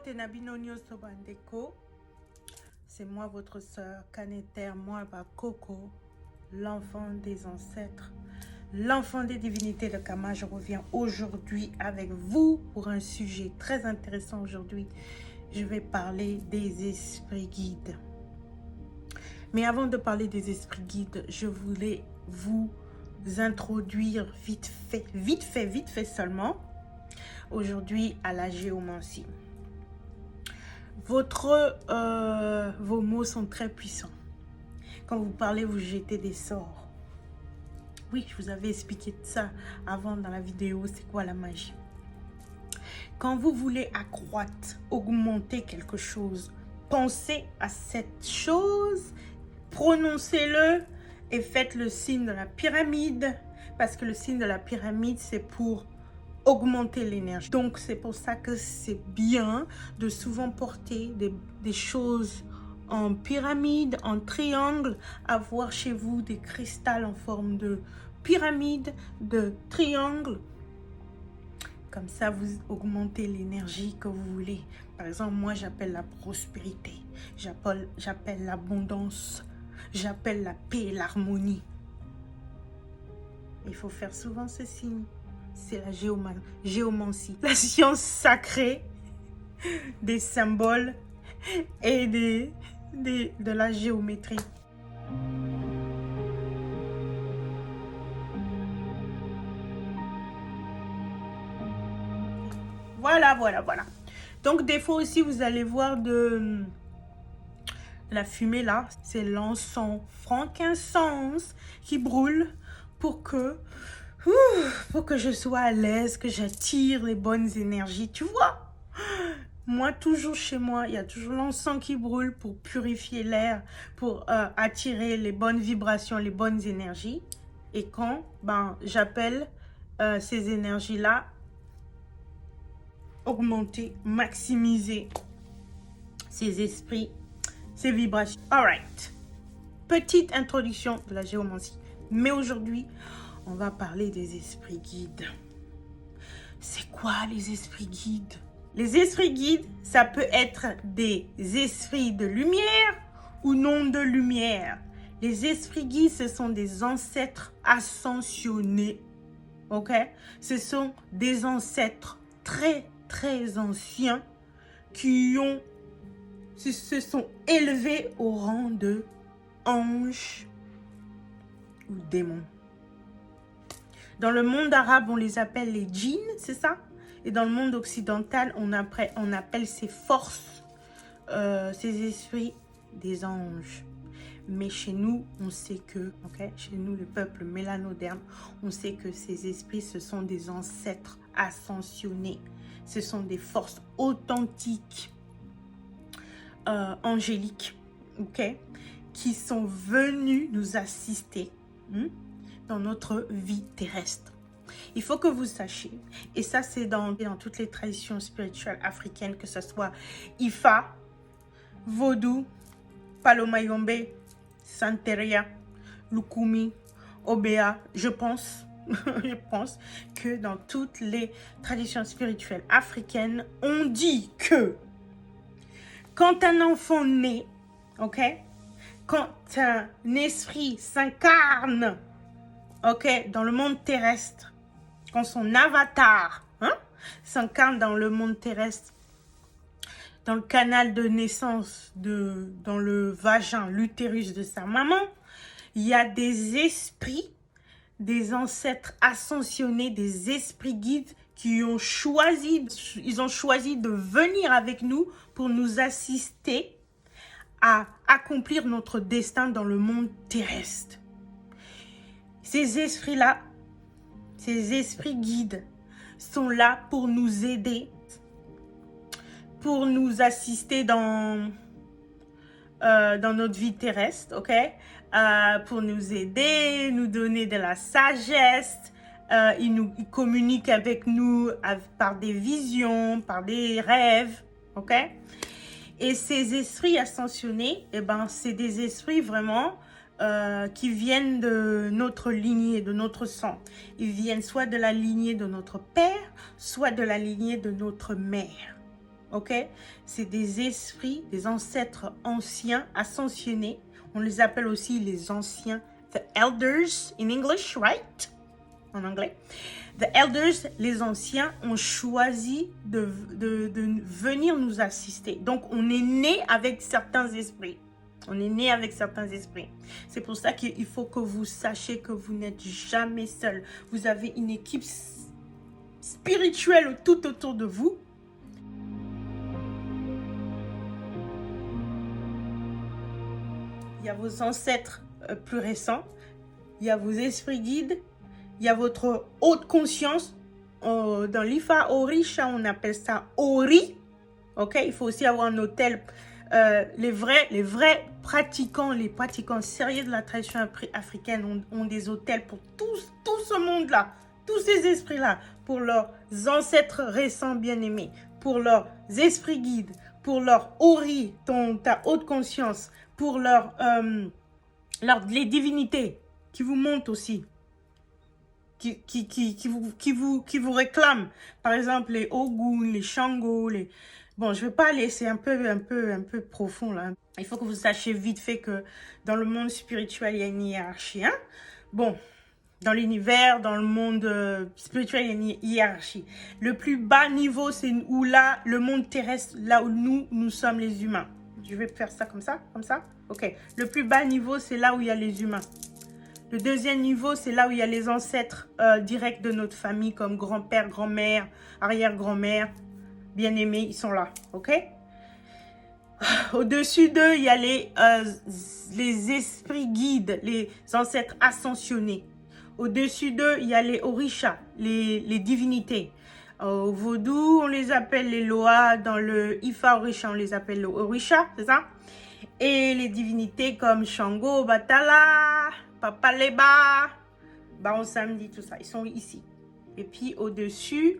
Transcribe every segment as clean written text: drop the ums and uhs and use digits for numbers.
Tenabinonio Sobandeko. C'est moi, votre sœur Kaneter, moi, Coco, l'enfant des ancêtres, l'enfant des divinités de Kama. Je reviens aujourd'hui avec vous pour un sujet très intéressant. Aujourd'hui, je vais parler des esprits guides. Mais avant de parler des esprits guides, je voulais vous introduire vite fait seulement, aujourd'hui à la géomancie. Vos mots sont très puissants. Quand vous parlez, vous jetez des sorts. Oui, je vous avais expliqué ça avant dans la vidéo, c'est quoi la magie. Quand vous voulez accroître, augmenter quelque chose, pensez à cette chose, prononcez-le et faites le signe de la pyramide, parce que le signe de la pyramide, c'est pour augmenter l'énergie. Donc, c'est pour ça que c'est bien de souvent porter des choses en pyramide, en triangle, avoir chez vous des cristals en forme de pyramide, de triangle. Comme ça, vous augmentez l'énergie que vous voulez. Par exemple, moi, j'appelle la prospérité, j'appelle l'abondance, j'appelle la paix et l'harmonie. Il faut faire souvent ce signe. C'est la géomancie, la science sacrée des symboles et de la géométrie. Voilà. Donc, des fois aussi, vous allez voir de la fumée là. C'est l'encens, frankincense qui brûle pour que je sois à l'aise, que j'attire les bonnes énergies. Tu vois? Moi, toujours chez moi, il y a toujours l'encens qui brûle pour purifier l'air, pour attirer les bonnes vibrations, les bonnes énergies. Et quand j'appelle ces énergies-là, augmenter, maximiser ces esprits, ces vibrations. All right. Petite introduction de la géomancie. Mais aujourd'hui, on va parler des esprits guides. C'est quoi les esprits guides? Les esprits guides, ça peut être des esprits de lumière ou non de lumière. Les esprits guides, ce sont des ancêtres ascensionnés. Ok? Ce sont des ancêtres très anciens qui se sont élevés au rang de anges ou démons. Dans le monde arabe, on les appelle les djinns, c'est ça? Et dans le monde occidental, on appelle ces forces, ces esprits, des anges. Mais chez nous, on sait que, chez nous, le peuple mélanoderme, on sait que ces esprits, ce sont des ancêtres ascensionnés. Ce sont des forces authentiques, angéliques, qui sont venus nous assister dans notre vie terrestre. Il faut que vous sachiez, et ça c'est dans toutes les traditions spirituelles africaines, que ce soit Ifa, Vaudou, Palomayombe, Santeria, Lukumi, Obea, je pense que dans toutes les traditions spirituelles africaines, on dit que quand un enfant naît, quand un esprit s'incarne, dans le monde terrestre, quand son avatar s'incarne dans le monde terrestre, dans le canal de naissance, dans le vagin, l'utérus de sa maman, il y a des esprits, des ancêtres ascensionnés, des esprits guides qui ont choisi de venir avec nous pour nous assister à accomplir notre destin dans le monde terrestre. Ces esprits-là, ces esprits guides sont là pour nous aider, pour nous assister dans notre vie terrestre, pour nous aider, nous donner de la sagesse. Ils communiquent avec nous par des visions, par des rêves, Et ces esprits ascensionnés, c'est des esprits vraiment qui viennent de notre lignée, de notre sang. Ils viennent soit de la lignée de notre père, soit de la lignée de notre mère. ok? C'est des esprits, des ancêtres anciens, ascensionnés. On les appelle aussi les anciens, the elders in English, right? En anglais. The elders, les anciens, ont choisi de venir nous assister. Donc, on est né avec certains esprits. On est né avec certains esprits. C'est pour ça qu'il faut que vous sachiez que vous n'êtes jamais seul. Vous avez une équipe spirituelle tout autour de vous. Il y a vos ancêtres plus récents. Il y a vos esprits guides. Il y a votre haute conscience. Dans l'Ifa Orisha, on appelle ça Ori. Ok, il faut aussi avoir un hôtel. Les vrais pratiquants, les pratiquants sérieux de la tradition africaine ont des hôtels pour tout ce monde-là, tous ces esprits-là, pour leurs ancêtres récents bien-aimés, pour leurs esprits guides, pour leur Ori, ta haute conscience, pour les divinités qui vous montent aussi. Qui vous réclament. Par exemple, les Ogun, les Shango, les... Bon, je ne vais pas aller, c'est un peu profond là. Il faut que vous sachiez vite fait que dans le monde spirituel, il y a une hiérarchie. Hein? Bon, dans l'univers, dans le monde spirituel, il y a une hiérarchie. Le plus bas niveau, c'est où là, le monde terrestre, là où nous sommes les humains. Je vais faire ça comme ça. Ok. Le plus bas niveau, c'est là où il y a les humains. Le deuxième niveau, c'est là où il y a les ancêtres directs de notre famille, comme grand-père, grand-mère, arrière-grand-mère, bien-aimés, ils sont là, ok? Au-dessus d'eux, il y a les esprits guides, les ancêtres ascensionnés. Au-dessus d'eux, il y a les orishas, les divinités. Au vaudou, on les appelle les loas. Dans le Ifa Orisha, on les appelle les orishas, c'est ça? Et les divinités comme Shango, Batala, Papa Leba, Baron Samedi, tout ça, ils sont ici. Et puis au-dessus,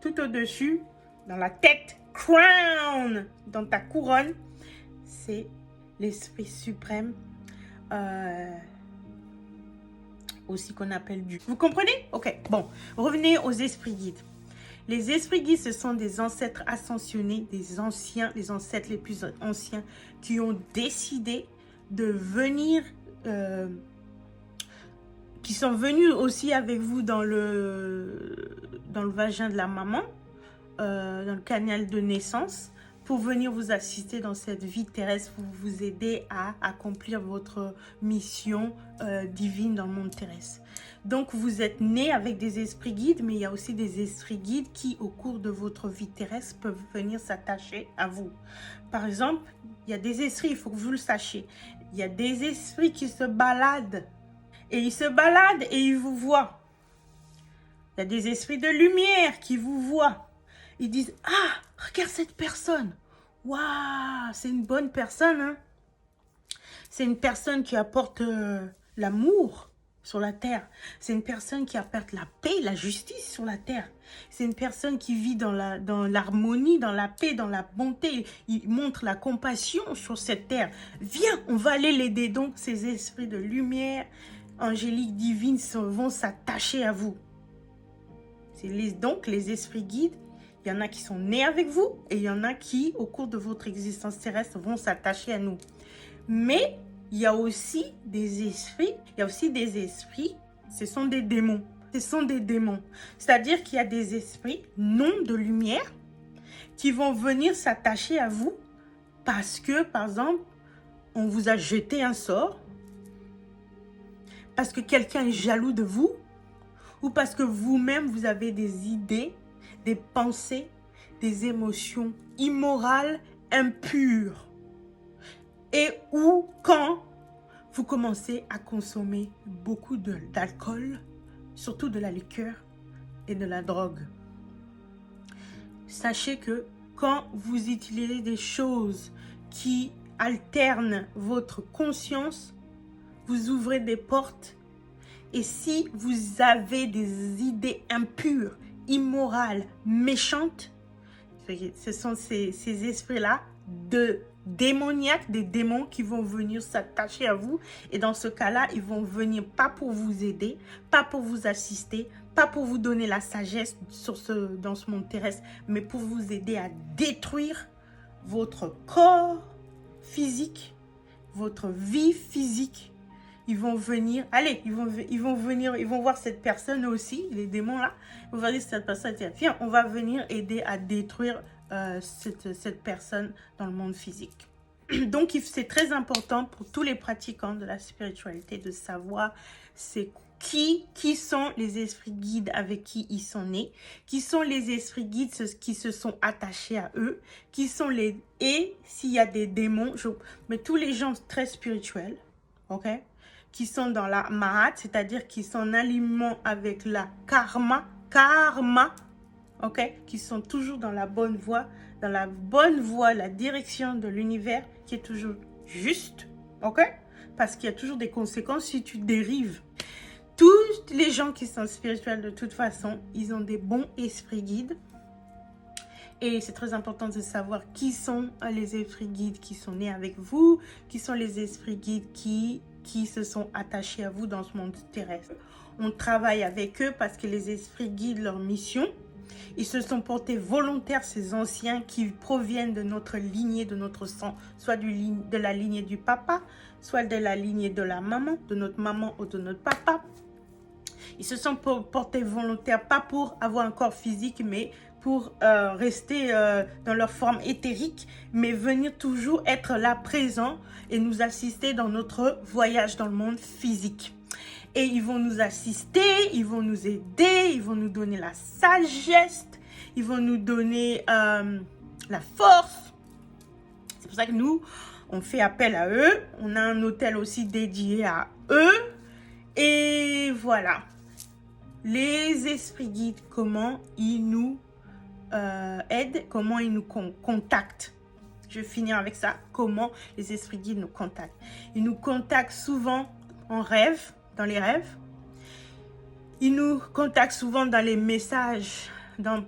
tout au-dessus, dans la tête, crown, dans ta couronne, c'est l'esprit suprême, aussi qu'on appelle Dieu. Vous comprenez? Ok, bon, revenez aux esprits guides. Les esprits guides, ce sont des ancêtres ascensionnés, des ancêtres les plus anciens qui ont décidé de venir, qui sont venus aussi avec vous dans le vagin de la maman, dans le canal de naissance, pour venir vous assister dans cette vie terrestre, pour vous aider à accomplir votre mission divine dans le monde terrestre. Donc, vous êtes né avec des esprits guides, mais il y a aussi des esprits guides qui, au cours de votre vie terrestre, peuvent venir s'attacher à vous. Par exemple, il y a des esprits, il faut que vous le sachiez, il y a des esprits qui se baladent. Et ils se baladent et ils vous voient. Il y a des esprits de lumière qui vous voient. Ils disent, ah, regarde cette personne. Waouh, c'est une bonne personne. Hein? C'est une personne qui apporte l'amour sur la terre. C'est une personne qui apporte la paix, la justice sur la terre. C'est une personne qui vit dans l'harmonie, dans la paix, dans la bonté. Il montre la compassion sur cette terre. Viens, on va aller l'aider. Donc, ces esprits de lumière, angéliques, divines vont s'attacher à vous. Donc, les esprits guides, il y en a qui sont nés avec vous et il y en a qui, au cours de votre existence terrestre, vont s'attacher à nous. Mais il y a aussi des esprits, ce sont des démons. Ce sont des démons. C'est-à-dire qu'il y a des esprits non de lumière qui vont venir s'attacher à vous parce que, par exemple, on vous a jeté un sort, parce que quelqu'un est jaloux de vous, ou parce que vous-même, vous avez des idées, des pensées, des émotions immorales, impures. Et ou quand vous commencez à consommer beaucoup d'alcool, surtout de la liqueur et de la drogue. Sachez que quand vous utilisez des choses qui alternent votre conscience, vous ouvrez des portes. Et si vous avez des idées impures, immorales, méchantes, ce sont ces esprits-là de démoniaques, des démons qui vont venir s'attacher à vous. Et dans ce cas-là, ils vont venir pas pour vous aider, pas pour vous assister, pas pour vous donner la sagesse dans ce monde terrestre, mais pour vous aider à détruire votre corps physique, votre vie physique. Ils vont venir, allez, ils vont venir, ils vont voir cette personne aussi, les démons là, ils vont dire cette personne, viens, on va venir aider à détruire cette personne dans le monde physique. Donc, c'est très important pour tous les pratiquants de la spiritualité de savoir c'est qui sont les esprits guides avec qui ils sont nés, qui sont les esprits guides qui se sont attachés à eux, qui sont et s'il y a des démons, mais tous les gens très spirituels, ok, qui sont dans la mahat, c'est-à-dire qui sont en alignement avec la karma, ok, qui sont toujours dans la bonne voie, la direction de l'univers qui est toujours juste, ok, parce qu'il y a toujours des conséquences si tu dérives. Tous les gens qui sont spirituels, de toute façon, ils ont des bons esprits guides. Et c'est très important de savoir qui sont les esprits guides qui sont nés avec vous, qui sont les esprits guides qui se sont attachés à vous dans ce monde terrestre. On travaille avec eux parce que les esprits guident leur mission. Ils se sont portés volontaires, ces anciens qui proviennent de notre lignée, de notre sang, soit de la lignée du papa, soit de la lignée de la maman, de notre maman ou de notre papa. Ils se sont portés volontaires, pas pour avoir un corps physique, mais pour rester dans leur forme éthérique, mais venir toujours être là présent et nous assister dans notre voyage dans le monde physique. Et ils vont nous assister, ils vont nous aider, ils vont nous donner la sagesse, ils vont nous donner la force. C'est pour ça que nous, on fait appel à eux. On a un hôtel aussi dédié à eux. Et voilà. Les esprits guides, comment ils nous aident, comment ils nous contactent. Je vais finir avec ça. Comment les esprits guides nous contactent. Ils nous contactent souvent en rêve. Dans les rêves, ils nous contactent souvent dans les messages,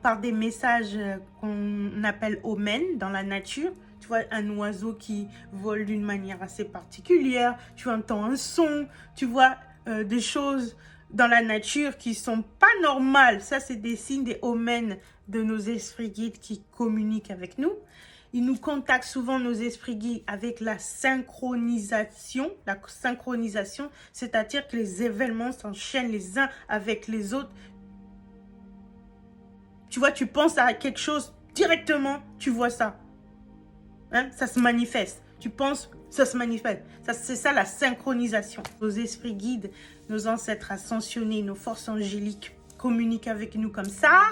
par des messages qu'on appelle omens dans la nature. Tu vois un oiseau qui vole d'une manière assez particulière, tu entends un son, tu vois des choses dans la nature qui sont pas normales. Ça, c'est des signes, des omens de nos esprits guides qui communiquent avec nous. Ils nous contactent souvent, nos esprits guides, avec la synchronisation. La synchronisation, c'est-à-dire que les événements s'enchaînent les uns avec les autres. Tu vois, tu penses à quelque chose directement, tu vois ça. Hein? Ça se manifeste. Tu penses, ça se manifeste. C'est ça la synchronisation. Nos esprits guides, nos ancêtres ascensionnés, nos forces angéliques communiquent avec nous comme ça.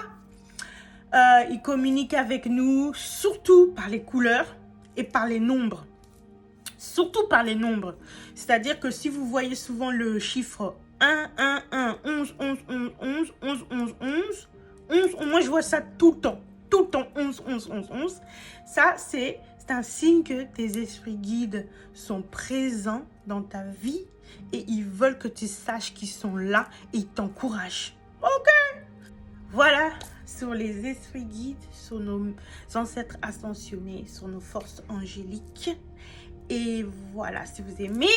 Ils communiquent avec nous surtout par les couleurs et par les nombres. Surtout par les nombres. C'est-à-dire que si vous voyez souvent le chiffre 1, 1, 1, 11, 11, 11, 11, 11, 11, 11, 11, moi je vois ça tout le temps. Tout le temps, 11, 11, 11, 11. Ça, c'est un signe que tes esprits guides sont présents dans ta vie et ils veulent que tu saches qu'ils sont là et ils t'encouragent. Ok? Voilà. Sur les esprits guides, sur nos ancêtres ascensionnés, sur nos forces angéliques. Et voilà, si vous aimez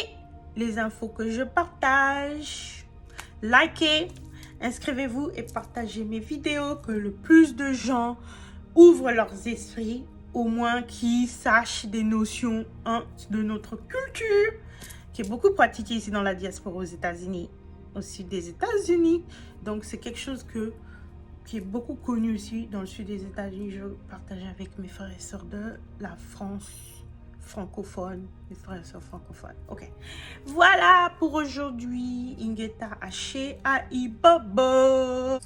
les infos que je partage, likez, inscrivez-vous et partagez mes vidéos, que le plus de gens ouvrent leurs esprits, au moins qu'ils sachent des notions de notre culture, qui est beaucoup pratiquée ici dans la diaspora aux États-Unis, au sud des États-Unis. Donc c'est quelque chose qui est beaucoup connu ici dans le sud des États-Unis. Je partage avec mes frères et sœurs de la France francophone, mes frères et sœurs francophones. Ok. Voilà pour aujourd'hui. Ingeta Haché Aïbobo.